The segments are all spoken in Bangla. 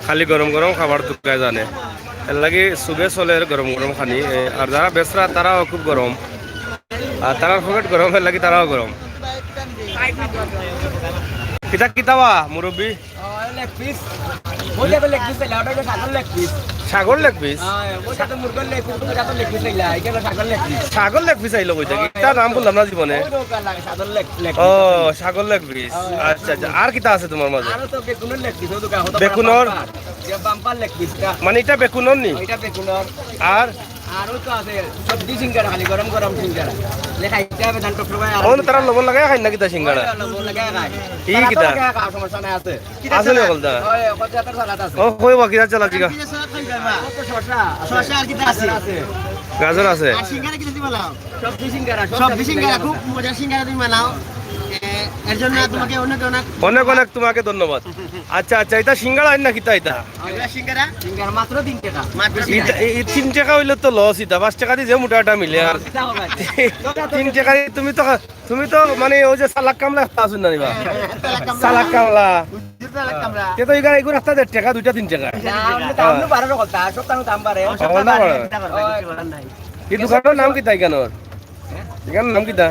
খালি গরম গরম খাবার দুঃখায় জানে এর লাগে সুবে চলে গরম গরম খানি আর যারা বেসরা তারাও খুব গরম আর তারার পকেট গরম এর লাগে তারাও গরম কিতা কিতাবা মুরব্বী ছাগল লেগ পিস ছাগল লেগ পিস আইলো কইতা কিতা নাম বললাম না জীবনে ও ছাগল লেগ পিস আচ্ছা আচ্ছা আর কিতা আছে তোমার মাঝে বেকুনর মানে এটা বেকুনর নি আর আরো তো আছে সবজি সিঙ্গারা খালি গরম গরম সিঙ্গারা লেখাইতে হবে ধান টক ফ্রাই ওন তারা লবণ লাগায় খাই না কিতা সিঙ্গারা লবণ লাগায় খায় ই কিতা সমস্যা নাই আছে আছে না বলতা ওই কত জাতের সালাদ আছে ও কই বাকিরা চালা জিগা শসা শসা আর কিতা আছে গাজর আছে আর সিঙ্গারা কিতা দিবা লাও সবজি সিঙ্গারা খুব মজার সিঙ্গারা তুমি বানাও এর জন্য তোমাকে অনেক অনেক অনেক অনেক তোমাকে ধন্যবাদ আচ্ছা আচ্ছা এটা সিঙ্গারা আইন না কিতা এটা সিঙ্গারা সিঙ্গারা মাত্র 3 টাকা মাত্র 3 টাকা হইলে তো লস এটা 5 টাকা দিয়ে যে মোটাটা মিলে আর 3 টাকা তুমি তো মানে ওই যে সালাক কামলা আসুন না নিবা সালাক কামলা তে তো এখানে এগুলো রাস্তা 1.5 টাকা 2-3 টাকা দাম তো বাড়ার কথা সব দাম বাড়ে এই দোকানের নাম কি তাই কেনর এখানে নাম কি তা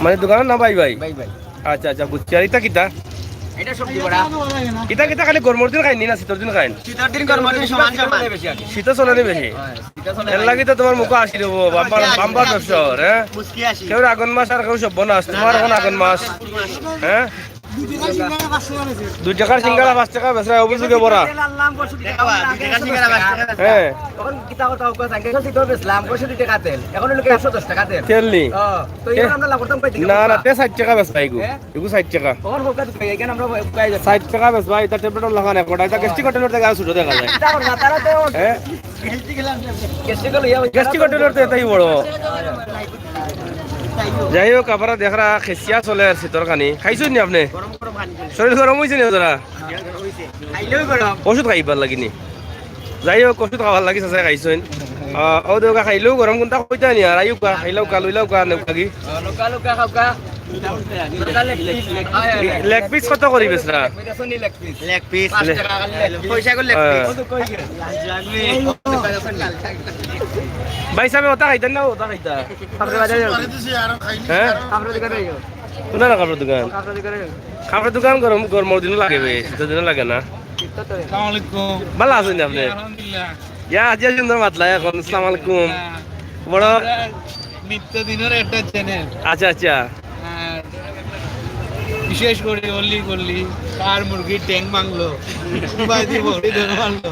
মানে দোকানের নাম বাই বাই আচ্ছা আচ্ছা বুঝছি আর এটা কিতা কিতা কিতা খালি গরমের দিন খাইনি না শীতের দিন খাইন শীত চলে নি বেশি এর লাগি তো তোমার মুখ আসি দেবো বাম্বার দর্শর হ্যাঁ কেউ আগুন মাস আর কেউ সব বনাস তোমার এখন আগুন মাস হ্যাঁ 2 টাকার সিঙ্গারা 5 টাকা বেচা অভিযোগে বড়া হ্যাঁ তেল নি না না তে 60 টাকা বেচবা এগু 60 টাকা 60 টাকা বেচবা এটা টেবলেট লাগান একটা এটা গেস্টিক হোটেলের থেকে ছোট দেখা যায় হ্যাঁ গেস্টিক হোটেলের তো এটাই বড় যাই হোক আপনারা দেখরা খেসিয়া চলে আর শীতর খানি খাইছেন নি আপনি শরীর গরম হয়েছে নি ওরা ওষুধ খাইবার লাগিনি যাই হোক ওষুধ খাবার লাগি চাচা খাইছেন ও দেউকা খাইলেও গরম কোনটা কইতা নি আর আইও কা খাইলেও কা লইলাও কা নেউকাগি লেগ পিস কত করি বেচরা লেগ পিস 5 টাকা পয়সা করে লেগ ভাই সাহেব ওটা খাইতেন না ওটা খাইতা হ্যাঁ কোনা না কাপড়ের দোকান কাপড়ের দোকান গরম গরমের দিনও লাগে বে শীতের দিনও লাগে না ভালো আছেন আপনি ইয়া আজি সুন্দর মাতলা এখন আসসালামু আলাইকুম বড় নিত্যদিনের একটা চ্যানেল আচ্ছা আচ্ছা বিশেষ করে অলি করলি কার মুরগির ট্যাং মাংলো বাজি বড়ি ধরে মারলো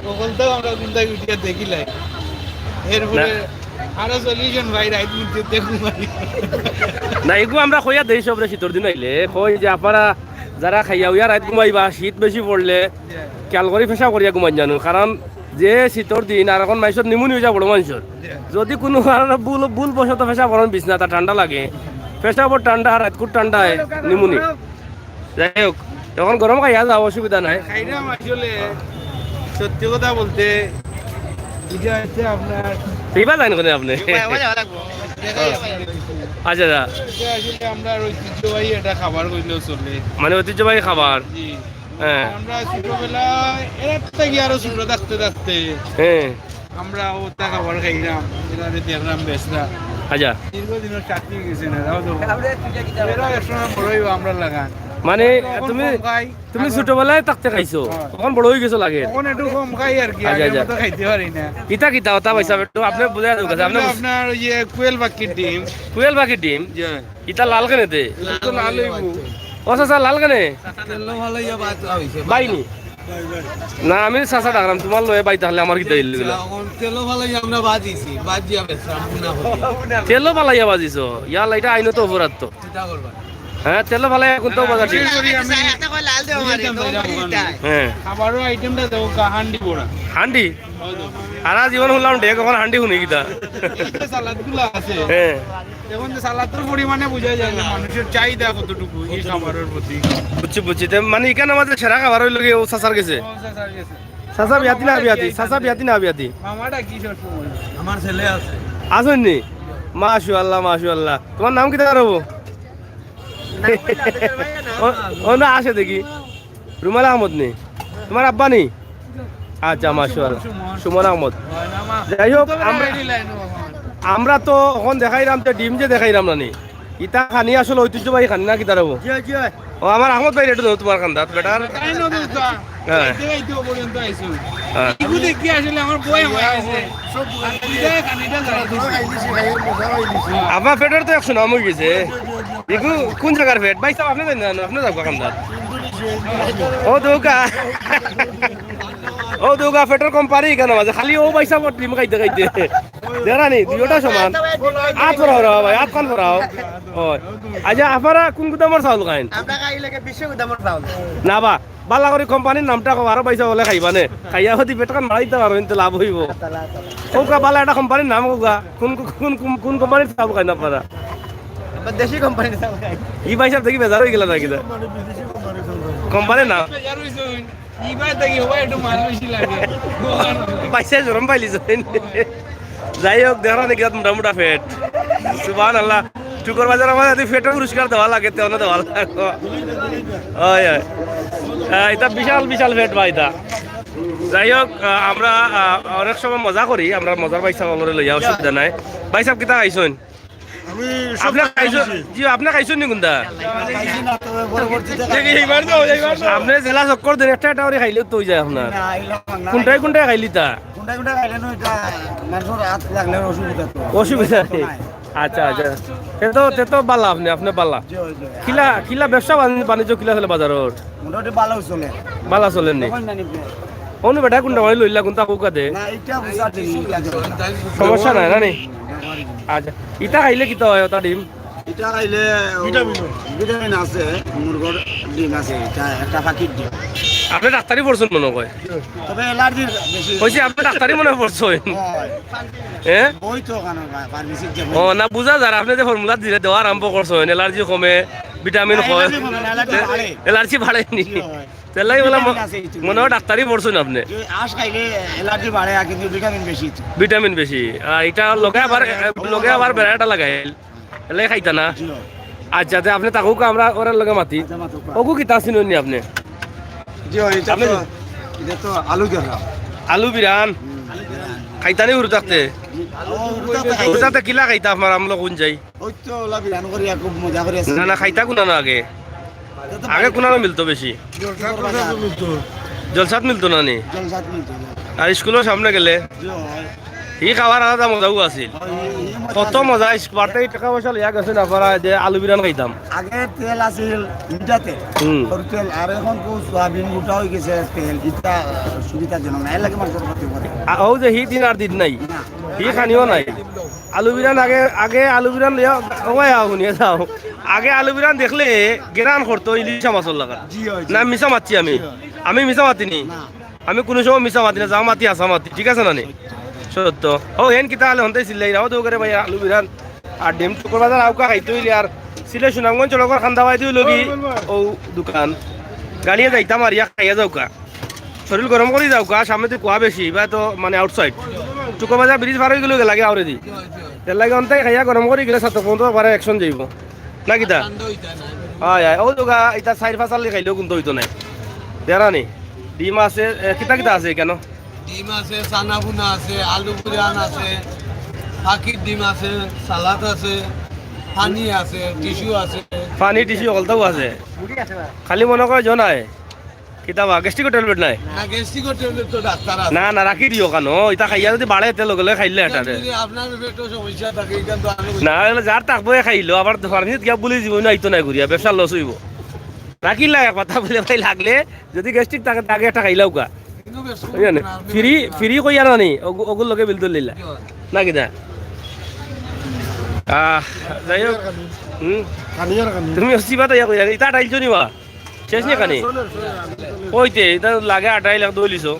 তখন তো আমরা কিন্তু ভিডিও দেখিলাই এরপরে আরো সলিউশন ভাই রাইট মিনিট দেখু না এগু আমরা কইয়া দেই সবরে শীতের দিন আইলে কই যে আপনারা যারা খাইয়া উইয়া রাত ঘুমাইবা শীত বেশি পড়লে খেয়াল করে ফেসা করিয়া ঘুমাই জানো কারণ যে শীতের দিন আর এখন মাইসর নিমুনি হয়ে যা বড় মানুষের যদি কোনো কারণে ভুল বসত ফেসা পড়েন বিছনা তা ঠান্ডা লাগে ফেসা পর ঠান্ডা আর রাত খুব ঠান্ডা হয় নিমুনি যাই হোক তখন গরম খাইয়া যাওয়া অসুবিধা নাই খাইরাম আসলে সত্যি কথা বলতে এটা হচ্ছে আপনার এইবার জানেন কোনে আপনি আচ্ছা আচ্ছা আসলে আমরা ঐতিহ্যবাহী একটা খাবার কইলেও চলে মানে ঐতিহ্যবাহী খাবার হ্যাঁ আমরা ছোটবেলায় এর থেকে আরো ছোট থাকতে থাকতে হ্যাঁ আমরা ওটা খাবার খাইলাম এখানে দেখলাম বেসরা আচ্ছা দীর্ঘদিনের চাকরি গেছে না এরা একসময় বড়ই আমরা লাগান মানে তুমি ছোটবেলায় থাকতে খাইছো তখন বড় হয়ে গেছো লাগে এখন একটু কম খাই আর কি আগের মতো খাইতে পারি না কিতা কিতা ওটা পয়সা একটু আপনি বুঝাই দেব কাছে আপনি আপনার ইয়ে কোয়েল পাখির ডিম কুয়েল পাখির ডিম কিতা লাল কেনে দে তো লাল হইব ও চাচা লাল কেনে তেল ভালো ইয়া বাদ হইছে বাইনি না আমি চাচা ডাকলাম তোমার লয়ে বাই তাহলে আমার কিতা দিল তেল ভালো আমরা বাজিছি বাজিয়া বেসরাম না তেলও পালাইয়া বাজিছো ইয়া লাইটা আইনো তো অপরাধ তো চিন্তা করবা হ্যাঁ তেল পালাই এখন তো বাজার ঠিক হ্যাঁ খাবারও আইটেমটা দেবো হান্ডি পোড়া হান্ডি সারা জীবন শুনলাম ডে কখন হান্ডি শুনি কিতা সালাদগুলো আছে হ্যাঁ এখন সালাদের পরিমাণে বোঝা যায় না মানুষের চাহিদা কতটুকু এই খাবারের প্রতি বুঝছি মানে এখানে আমাদের সেরা খাবার হইল ও চাচার গেছে চাচা বিয়াতি না বিয়াতি চাচা বিয়াতি না বিয়াতি মামাটা কি আমার ছেলে আছে আসেন নি মাশাআল্লাহ মাশাআল্লাহ তোমার নাম কি দেখা রবো ও না আসে দেখি রুমাল আহমদ নেই তোমার আব্বা নেই আচ্ছা মাশাআল্লাহ সুমন আহমদ যাই হোক আমরা তো এখন দেখাইলাম তো ডিম যে দেখাইলাম না নি ইটা খানি আসলে ঐতিহ্যবাহী খানি না কি তার হবো ও আমার আহমদ ভাই রেটু তোমার খান্দাত বেটার হ্যাঁ হ্যাঁ আমার পেটের তো একশো নাম হয়ে গেছে এগুলো কোন জায়গার পেট ভাই সাহেব আপনি জানেন আপনি যাবো খান্দাত ও দুগা পেট্রোল কোম্পানি কেন মাঝে খালি ও পয়সা ডিম খাইতে খাইতে দেখা নি দুইটা সমান আট ফরাও ভাই আট খান ফরাও আচ্ছা আপনারা কোন গুদামর চাউল খাইন না বা বালা করে কোম্পানির নামটা কব আরো পয়সা বলে খাইবা নে খাইয়া হতি পেট কান মারাইতে পারো কিন্তু লাভ হইব ওকা বালা একটা কোম্পানির নাম কোকা কোন কোন কোন কোম্পানির চাউল খাইন আপনারা দেশি কোম্পানির চাউল খাই ই পয়সা দেখি বেজার হয়ে গেল নাকি কোম্পানির নাম পয়সা জরম পাইলিস যাই হোক দেখা নাকি মোটামোটা ফেট সুবহান আল্লাহ টুকর বাজার আমার ফেটের পুরস্কার দেওয়া লাগে তেমন দেওয়া লাগে হয় এটা বিশাল বিশাল ফেট ভাই এটা যাই হোক আমরা অনেক সময় মজা করি আমরা মজার পয়সা বলরে লইয়া অসুবিধা নাই ভাই সাহেব কিতা খাইছেন আপনি খাইছেন নি কোনটা আপনি জেলা চক্কর দিন একটা একটা করে খাইলে তো যায় আপনার কোনটাই কোনটাই খাইলি তা অসুবিধা নেই আচ্ছা আচ্ছা তেতো বালা আপনি বালা কিলা কিলা ব্যবসা বাণিজ্য কিলা চলে বাজারর বালা চলেন নি অনু বেটা কোনটা মানে লইলা কোনটা কোকাতে সমস্যা নাই না নি আচ্ছা ইটা খাইলে কিতা হয় ওটা ডিম এটা খাইলে ভিটামিন আছে মুরগর ডিম আছে এটা একটা পাখির ডিম আপনি ডাক্তারি পড়ছেন মনে হয় তবে অ্যালার্জির বেশি হইছে আপনি ডাক্তারি মনে পড়ছেন হ্যাঁ ওই তো কারণ ফার্মেসির যে ও না বুঝা যায় আপনি যে ফর্মুলা দিলে দেওয়া আরম্ভ করছেন অ্যালার্জি কমে ভিটামিন হয় অ্যালার্জি বাড়েনি তেলাই বলা মনে হয় ডাক্তারি পড়ছেন আপনি আঁশ খাইলে অ্যালার্জি বাড়ে কিন্তু ভিটামিন বেশি এটা লগে আবার বেড়াটা লাগাই এলাই খাইতা না আচ্ছা আপনি তাকু আমরা ওরার লগে মাতি ওগু কিতা চিনুন নি আপনি আলু বিরান খাইতানি উড়ু থাকতে উড়ুতাতে কিলা খাইতা আপনার আমলো কোন যাই না না খাইতা কোনা না আগে আগে কোনা মিলতো বেশি জলসাত মিলতো না নি আর স্কুলের সামনে গেলে ই খাওয়ার আলাদা মজাও আছিল কত মজা বার্তা টাকা পয়সা লিয়া গেছে না পারা যে আলু বিরান খাইতাম আগে তেল আছিল মিঠাতে তেল আর এখন তো সয়াবিন গোটা হয়ে গেছে তেল এটা সুবিধাজনক নাই লাগে মানুষের প্রতি ও যে হি দিন আর দিন নাই হি খানিও নাই আলু বিরান আগে আলু বিরান লিয়া ওয়াই শুনিয়ে যাও আগে আলু বিরান দেখলে গেরান করতো ইলিশা মাছর লাগা না মিশা মারছি আমি মিশা মাতিনি আমি কোনো সময় মিশা মাতি না যা মাতি আসা মাতি ঠিক আছে না নি সত্য ও হেন কিতা হলে হন্তাই সিলাই রাও তো করে ভাই আলু বিরান আর ডিম টুকর বাজার আউকা খাইতে হইলে আর সিলে সুনামগঞ্জ চলকর খান্দা পাই তুই লগি ও দোকান গাড়িয়ে যাইতাম আর ইয়া খাইয়া যাওকা শরীর গরম করে যাওকা সামনে তুই কুয়া বেশি বা তো মানে আউটসাইড টুকর বাজার ব্রিজ পার হয়ে গেলে লাগে আউরে দি তেল লাগে অন্তাই খাইয়া গরম করে গেলে সাত পর্যন্ত পারে অ্যাকশন যাইব না কিতা হয় ও দোকা এটা চাইর ফাঁচালি খাইলেও কিন্তু হইতো নাই দেরা নি ডিম আছে কিতা কিতা আছে কেন ডিম আছে চানা ভুনা আছে আলু বিরান আছে পাখির ডিম আছে সালাদ আছে পানি আছে টিস্যু আছে পানি টিস্যু অলতাও আছে খালি মনে করে জনাই কিতাবা গেস্টিকো ট্যাবলেট নাই না গেস্টিকো ট্যাবলেট তো ডাক্তার আছে না না রাখি দিও কেন এটা খাইয়া যদি বাড়ে তে লগে খাইলে এটা যদি আপনার পেটে সমস্যা থাকে এটা তো আমি না যার তাকবো খাইলো আবার ফার্মেসিত গিয়া বলে দিব না ইতো নাই ঘুরিয়া ব্যবসা লস হইব রাখিলা কথা বলে ভাই লাগলে যদি গ্যাস্ট্রিক থাকে তাকে একটা খাইলাও কা ফ্রি কইয়া না নি ওগুলো লগে বিল তুল লিলা না কিনা যাই হোক তুমি সিবা তাইয়া কইয়া ইতা আটাইছো নিবা শেষ নি কানি কইতে এটা লাগে 28 লাখ দইলিছো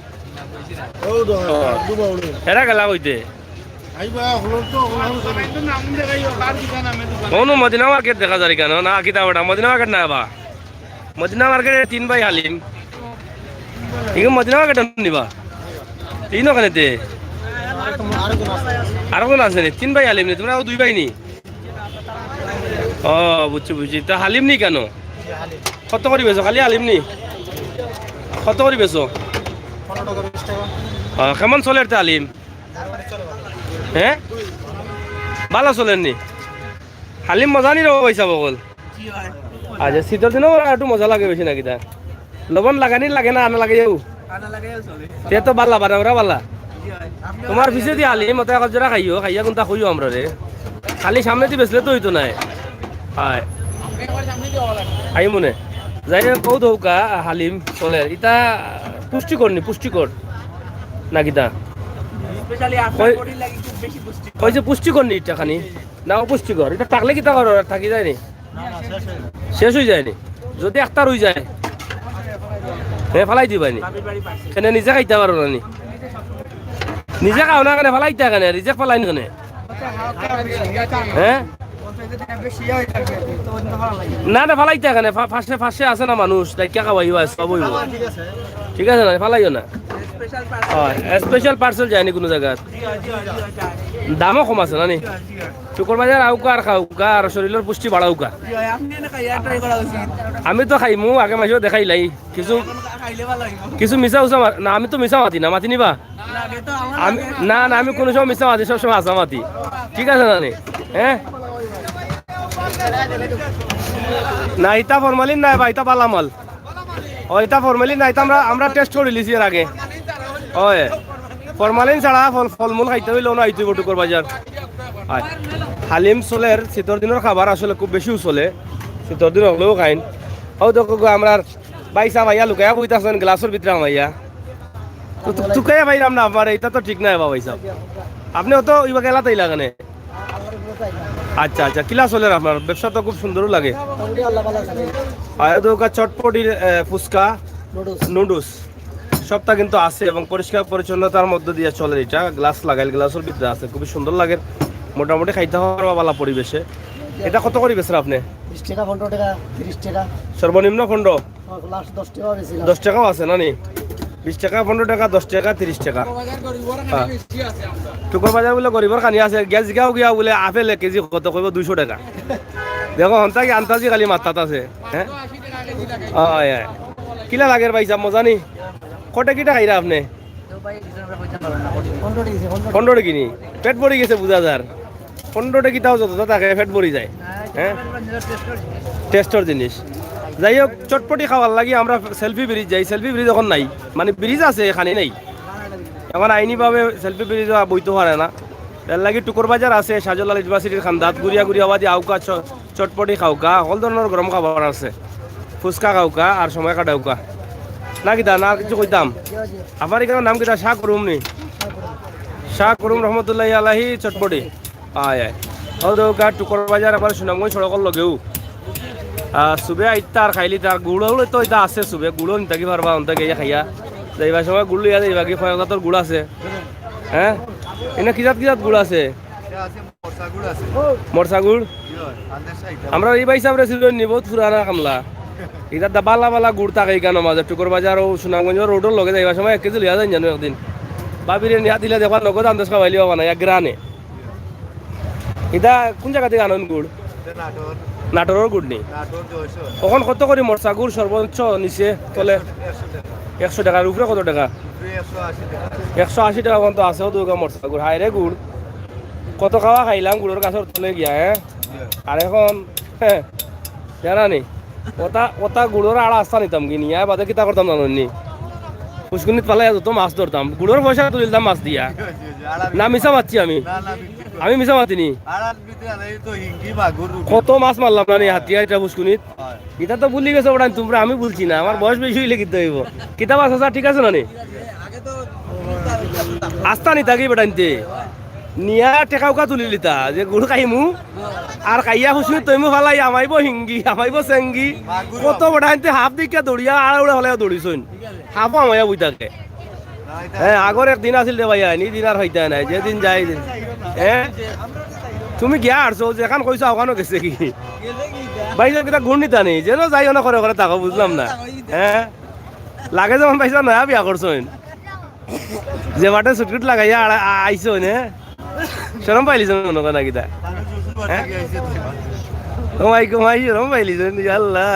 হেরা গেলা কইতে কোনো মদিনা মার্কেট দেখা যায় কেন না কিতা ওটা মদিনা মার্কেট না বা মদিনা মার্কেটে 3 ভাই হালিম ঠিক মদিনা মার্কেট নিবা তিন ওখানেতে আর কোন আছে নি 3 ভাই হালিম নি তোমরা 2 ভাই নি ও বুঝছি বুঝছি তা হালিম নি কেন কত করে বেছো খালি হালিম নি কত করে বেছো কেমন চলে এটা হালিম হ্যাঁ ভালো চলেন নি হালিম মজা নি রব পয়সা বগল আচ্ছা শীতের দিনও একটু মজা লাগে বেশি নাকি তা লবণ লাগানি লাগে না আনা লাগে যাও তে তো বালা বানা বালা তোমার পিছে দিয়ে হালিম মতো এক জোড়া খাইও খাইয়া কোনটা খুঁজো আমরা রে খালি সামনে দিয়ে বেসলে তো হইতো নাই হয় আই মনে যাই কৌ দৌকা হালিম চলে ইটা পুষ্টিকর নি পুষ্টিকর নাকি তা কই যে পুষ্টিকর নি এটা খানি না অপুষ্টিকর এটা থাকলে কি তা করো থাকি যায় নি শেষ হয়ে যায় নি যদি একটা রই যায় হ্যাঁ ফেলাই দিবানি কেন নিজে খাইতে পারো না নি নিজে খাও না কেন ফেলাইতে কেন রিজেক্ট ফেলাইনি কেন হ্যাঁ না না ফালাইতে কেন ফার্স্টে ফার্স্টে আছে না মানুষ দায়িত্ব খাওয়াইব সব হইব ঠিক আছে না ফালাইও না স্পেশাল পার্সেল যায়নি কোনো জায়গাত দামও কম আছে না নি শুকুর বাজার আউকা আর খাওকা আর শরীরের পুষ্টি বাড়াউকা আমি তো খাইমু আগে মাসেও দেখাইলাই কিছু কিছু মিশা উচা না আমি তো মিশা মাতি না মাতি নিবা আমি না না আমি কোনো সময় মিশা মাতি সবসময় আসা মাতি ঠিক আছে না নি হ্যাঁ না ইটা ফরমালিন নাই বা ইটা পালামাল ও ইটা ফরমালিন নাই আমরা আমরা টেস্ট করে লিছি এর আগে ওই ফরমালিন ছাড়া ফলমূল খাইতে হইলেও না ইতুই বটুকর বাজার হালিম চলের শীতর দিনের খাবার আসলে খুব বেশিও চলে শীতর দিন হলেও খাইন ও দেখো আমরা বাইসা ভাইয়া লুকাইয়া বইতাছেন গ্লাসের ভিতরে আমাইয়া তুকাইয়া ভাইরাম না আমার এটা তো ঠিক নাই বাবা ভাই সাহেব আপনি অত ইবা গেলা তাই লাগানে আচ্ছা আচ্ছা কিলা চলে আপনার ব্যবসা তো খুব সুন্দরও লাগে আর দোকান চটপটির ফুচকা নুডলস সবটা কিন্তু আছে এবং পরিষ্কার পরিচ্ছন্নতার মধ্যে দিয়ে চলে এটা গ্লাস লাগাইল গ্লাসের ভিতরে আছে খুবই সুন্দর লাগে মোটামুটি খাইতে হওয়ার ভালো পরিবেশে এটা কত করে বেচেন আপনি 20 টাকা 15 টাকা 30 টাকা সর্বনিম্ন 15 লাস্ট 10 টাকা বেশি 10 টাকাও আছে না নি 20 টাকা 15 টাকা 10 টাকা 30 টাকা টুকুর বাজার বলে গরিবর খানি আছে গ্যাস গাও গিয়া বলে আপেল কেজি কত কইব 200 টাকা দেখো হন্তা কি আন্তাজি খালি মাথাত আছে হ্যাঁ কিলা লাগের ভাই সাহেব মজা নি কটা কিটা খাইরা আপনি 15 টাকা কিনি পেট ভরি গেছে বুঝা যার 15 টাকা কিটাও যত থাকে পেট ভরি যায় হ্যাঁ টেস্টর জিনিস যাই হোক চটপটি খাওয়ার লাগি আমরা সেলফি ব্রিজ যাই সেলফি ব্রিজ এখন নাই মানে ব্রিজ আছে এখানে নেই এখন আইনিভাবে সেলফি ব্রিজ বইতে পারে না এর লাগি টুকুর বাজার আছে শাহজালাল ইউনিভার্সিটির খান্দাত গুড়িয়া গুড়িয়া বাদি আউকা চটপটি খাওকা সকল ধরনের গরম খাবার আছে ফুচকা খাওকা আর সময় কাটাউকা না কিতা না কিছু কইতাম আমার এখানে নাম কিতা শাহ করুম নি শাহ করুম রহমতুল্লাহ আলাহি চটপটি আয় আয় ওদৌকা টুকুর বাজার আবার সুনামগঞ্জ সড়কর লগেও সুবে আইতা আর খাইলি তার গুড় তো এটা আছে সুবে গুড়ও নিতাকি পারবা অন্তে গিয়ে খাইয়া যাইবার সময় গুড় লইয়া যাইবা কি ফয়জাতর গুড় আছে হ্যাঁ এনে কিজাত গুড় আছে মরসা গুড় আমরা এই ভাই সাহেব ছিল নি বহুত পুরানা কামলা এটা বালা বালা গুড় থাকে কেন মাঝে টুকুর বাজার ও সুনামগঞ্জ রোডের লগে যাইবার সময় 1 কেজি লইয়া যাই জানো একদিন বাবিরে নিয়া দিলে দেখবার নগদ আন্দাজ খাওয়াইলি হবা না এক গ্রানে এটা কোন জায়গা থেকে আনন্দ গুড় নাটোরের গুড় নি কখন কত করে মরসা গুড় সর্বোচ্চ নিচে তলে 100 টাকার উপরে কত টাকা 180 টাকা পর্যন্ত আছে দুর্গা মরসা গুড় হাইরে গুড় কত খাওয়া খাইলাম গুড়ের কাছের তলে গিয়া হ্যাঁ আর এখন হ্যাঁ জানা নি ওটা গুড়ের আড়া আস্তা নিতাম কি নিয়ে বাদে কিতা করতাম জানি পুষ্কুনিত পালাই যত মাছ ধরতাম গুড়ের পয়সা তুলিতাম মাছ দিয়া না মিশা মারছি আমি মিশা মাতিনি কত মাছ মারলাম না হাতিয়া এটা পুষ্কুনিত এটা তো ভুলি গেছে ওটা তোমরা আমি বলছি না আমার বয়স বেশি হইলে কিনতে হইব কিতাব আছে ঠিক আছে না নি আস্তা নি থাকি বেটাইতে নিয়া টেকাউকা তুলি লিতা যে গুড় খাইমু আর খাইয়া খুশি তৈমু ফালাই আমাইব হিঙ্গি আমাইব চেঙ্গি কত বেটাইতে হাফ দিকে দৌড়িয়া আর উড়ে ফেলাই দৌড়িছুন হাফও আমাইয়া বই থাকে হ্যাঁ আগর একদিন আছিল দে ভাইয়া নি দিন আর হইতা নাই যেদিন যাই দিন হ্যাঁ তুমি গিয়া আরছো যেখান কইছো ওখানো গেছে কি ভাই সাহেব কিতা গুড় নিতা নেই যেন যাইও না করে করে তাকো বুঝলাম না হ্যাঁ লাগে যখন পাইছা নয়া বিয়া করছোন যে বাটে সুটকুট লাগাইয়া আইছো নে শরম পাইলিছ মনে না কিতা ঘুমাই রম পাইলি আল্লাহ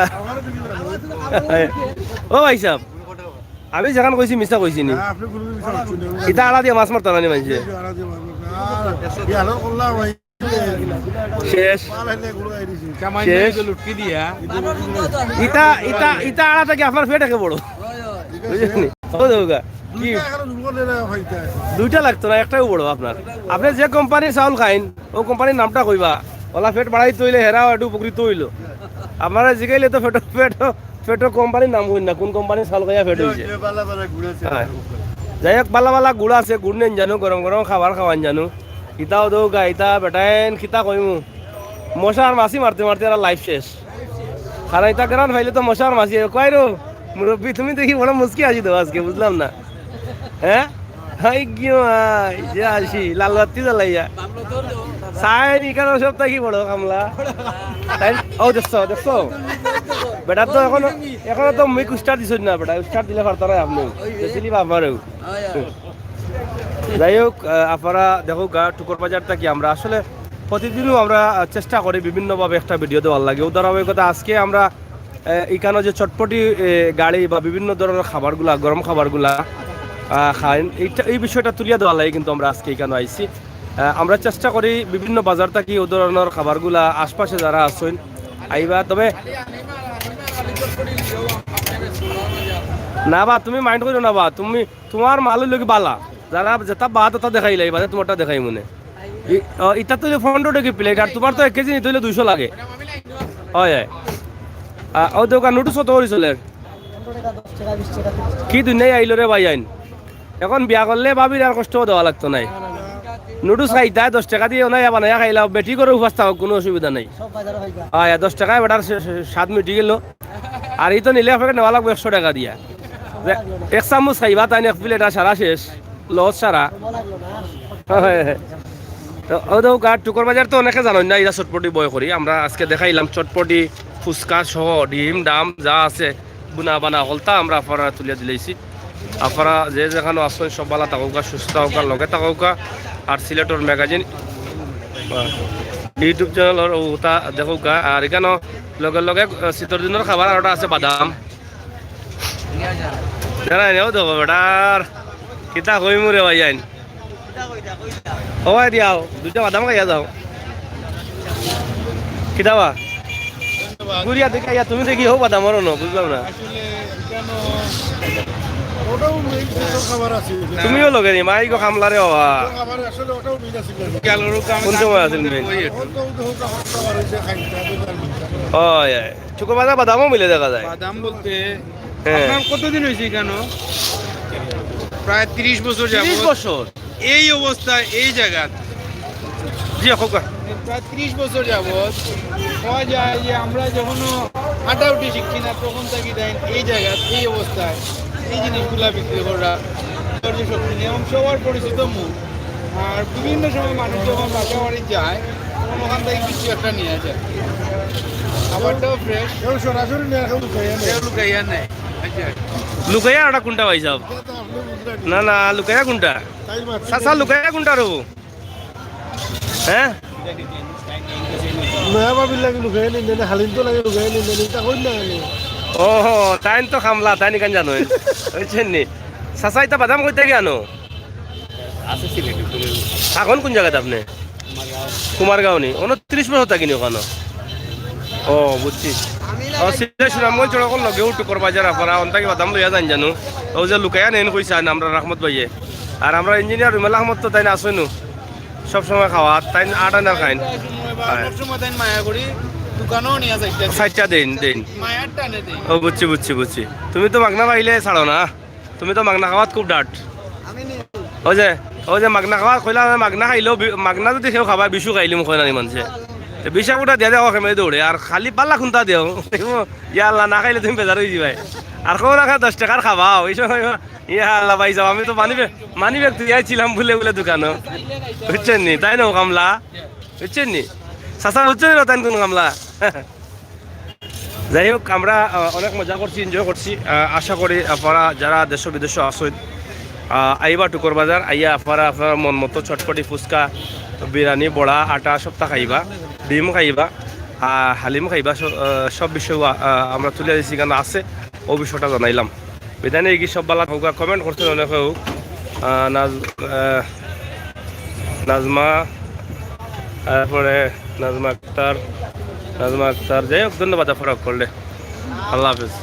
ও ভাই সাহেব আমি যেখান কইছি মিছা কইছি নি ইটা আড়া দিয়ে মাছ মারতা নানি মানছে শেষ শেষ লুটকি দিয়া ইটা ইটা ইটা আড়া থেকে আপনার ফেট একে বড় বুঝলেন ও দেউগা কি দুইটা লাগতো না একটাও বড় আপনার আপনি যে কোম্পানির চাউল খাইন ও কোম্পানির নামটা কইবা ওলা ফেট বাড়াই তৈলে হেরাও একটু উপকৃত হইলো আপনারা জিগাইলে তো ফেটো ফেটো ফেটো কোম্পানির নাম কইন না কোন কোম্পানির চাউল খাইয়া ফেট হইছে যাই হোক বালা বালা গুড় আছে গুড় নেন জানো গরম গরম খাবার খাওয়ান জানো ইটাও দেউগা ইটা বেটাইন খিতা কইমু মশা আর মাছি মারতে মারতে আর লাইফ শেষ খানা ইটা কেরান ভাইলে তো মশা আর মাছি কয় রো মুরব্বী তুমি দেখি বড় মুস্কি আসি তো আজকে বুঝলাম না হ্যাঁ হাই কি ভাই যে আসি লাল বাতি জ্বালাইয়া সাইন ইকানো সব থাকি বড় কামলা ও দেখছো দেখছো বেটা তো এখনো তো মুই স্টার দিছ না বেটা স্টার দিলে পারতো না আপনি বেশিলি বাবারেও যাই হোক আপনারা দেখো গা টুকর বাজারটা কি আমরা আসলে প্রতিদিনও আমরা চেষ্টা করি বিভিন্নভাবে একটা ভিডিও দেওয়ার লাগে উদাহরণিকতা আজকে আমরা এখানে যে চটপটি গাড়ি বা বিভিন্ন ধরনের খাবারগুলা গরম খাবারগুলা খাই এই বিষয়টা তুলিয়া দেওয়ার লাগে কিন্তু আমরা আজকে এখানে আইছি আমরা চেষ্টা করি বিভিন্ন বাজার থেকে ও ধরনের খাবারগুলা আশপাশে যারা আছেন আইবা তবে না বা তুমি মাইন্ড করো না বা তুমি তোমার মালের লোক বালা যারা যেটা বা তা দেখাই লাগবে তোমারটা দেখাই মনে এটা তো 15 টাকা প্লেট আর তোমার তো 1 কেজি নিতে হলে 200 লাগে হয় ও দোকান নোটিস কত করে চলে কি দুনিয়ায় আইলো রে ভাই আইন এখন বিয়া করলে ভাবির আর কষ্ট দেওয়া লাগতো নাই নুডলস খাইতা 10 টাকা দিয়ে নাই বানাইয়া খাইলাম বেটি করে উপাস থাকো কোনো অসুবিধা নাই হ্যাঁ 10 টাকায় বেটার স্বাদ মিটি গেল আর এই তো নিলে আপনাকে নেওয়া লাগবে 100 টাকা দিয়া এক চামচ খাইবা তাই এক প্লেট সারা শেষ লস সারা তো ও টুকর বাজার তো অনেকে জানেন না এটা চটপটি বয় করি আমরা আজকে দেখাইলাম চটপটি ফুচকা সহ ডিম ডাম যা আছে বুনা বানা হলতা আমরা আপনারা তুলিয়া দিলেছি আপনারা যে যেখানে আসেন সব বালা থাকুকা সুস্থ থাকুকা লগে থাকুকা আর সিলেটর ম্যাগাজিন ইউটিউব চ্যানেলের ওটা দেখুকা আর এখানে লগে লগে শীতর দিনের খাবার আর আছে বাদাম জানাই নেও দেবো বেটার কিতা কই মুরে ভাই আইন হওয়াই দিয়াও দুটা বাদাম খাইয়া যাও কিতাবা গুড়িয়া দেখে তুমি দেখি হোক বাদাম আর বুঝলাম না তুমিও লগে নি মাই গো খামলারে হওয়া কোন সময় আছিল চুকো বাজার বাদামও মিলে দেখা যায় বাদাম বলতে আপনার কতদিন হয়েছে কেন প্রায় 30 বছর যাবত 30 বছর এই অবস্থায় এই জায়গা জি হোক প্রায় 30 বছর যাবত হওয়া যায় যে আমরা যখন হাঁটাউটি শিখছি না তখন থাকি দেন এই জায়গা এই অবস্থায় এই জিনিসগুলা বিক্রি করা শক্তি নিয়ে এবং সবার পরিচিত মুখ আর বিভিন্ন সময় মানুষ যখন বাসা বাড়ি যায় তখন ওখান থেকে কিছু একটা নিয়ে যায় খাবারটাও ফ্রেশ সরাসরি লুকাইয়া নেয় লুকাইয়া ওটা কোনটা ভাই সাহেব না না লুকাইয়া কোনটা সাসা লুকাইয়া কোনটা রো হ্যাঁ ও তাই তো খামলা তাই নিকান জানো বুঝছেন নি চাচা এটা বাদাম কইতে গিয়ানো এখন কোন জায়গাতে আপনি কুমারগাঁও নি 29 বছর থাকিনি ওখানে ও বুঝছি ও সিধা সুনামগঞ্জ চড়কল লগেও টুকর বাজার আপনারা অন্তাকি বাদাম লইয়া যান জানো ও যে লুকাইয়া নেন কইছা আমরা রাহমত ভাইয়ে আর আমরা ইঞ্জিনিয়ার রুমেল আহমদ তো তাই না আসইনু সব সময় খাওয়া তাই আটা না খাইন মায়া করি দোকানও নিয়ে যায় সাইডটা দেন দেন ও বুঝছি বুঝছি বুঝছি তুমি তো মাগনা পাইলে ছাড়ো না তুমি তো মাগনা খাওয়াত খুব ডাট ও যে মাগনা খাওয়া কইলা মাগনা খাইলেও মাগনা যদি সেও খাবা বিশু খাইলি মোক না মানুষে বিশা কোটা দিয়া দেওয়া খেমে দৌড়ে আর খালি পাল্লা খুন্তা দেও ইয়া আল্লাহ না খাইলে তুমি বেজার হয়ে যাবাই আর কেউ না খা 10 টাকার খাবাও এই সময় ইয়া আল্লাহ ভাই যাও আমি তো মানি ব্যাগ তুই ছিলাম বলে দোকানও বুঝছেন নি তাই না কামলা বুঝছেন নি চাচা বুঝছেন না তাই কোন কামলা যাই হোক আমরা অনেক মজা করছি এনজয় করছি আশা করি আপনারা যারা দেশ বিদেশ আসেন আইবা টুকর বাজার আইয়া আপনারা আপনার মন মতো চটপটি ফুচকা বিরিয়ানি বড়া আটা সপ্তাহ খাইবা ডিম খাইবা হালিম খাইবা সব বিষয় আমরা তুলে দিয়েছি কেন আছে ও বিষয়টা জানাইলাম বিধানে কি সব বালা হোক কমেন্ট করছেন অনেক হোক নাজমা তারপরে নাজমা আক্তার যাই হোক ধন্যবাদ ফরক করলে আল্লাহ হাফিজ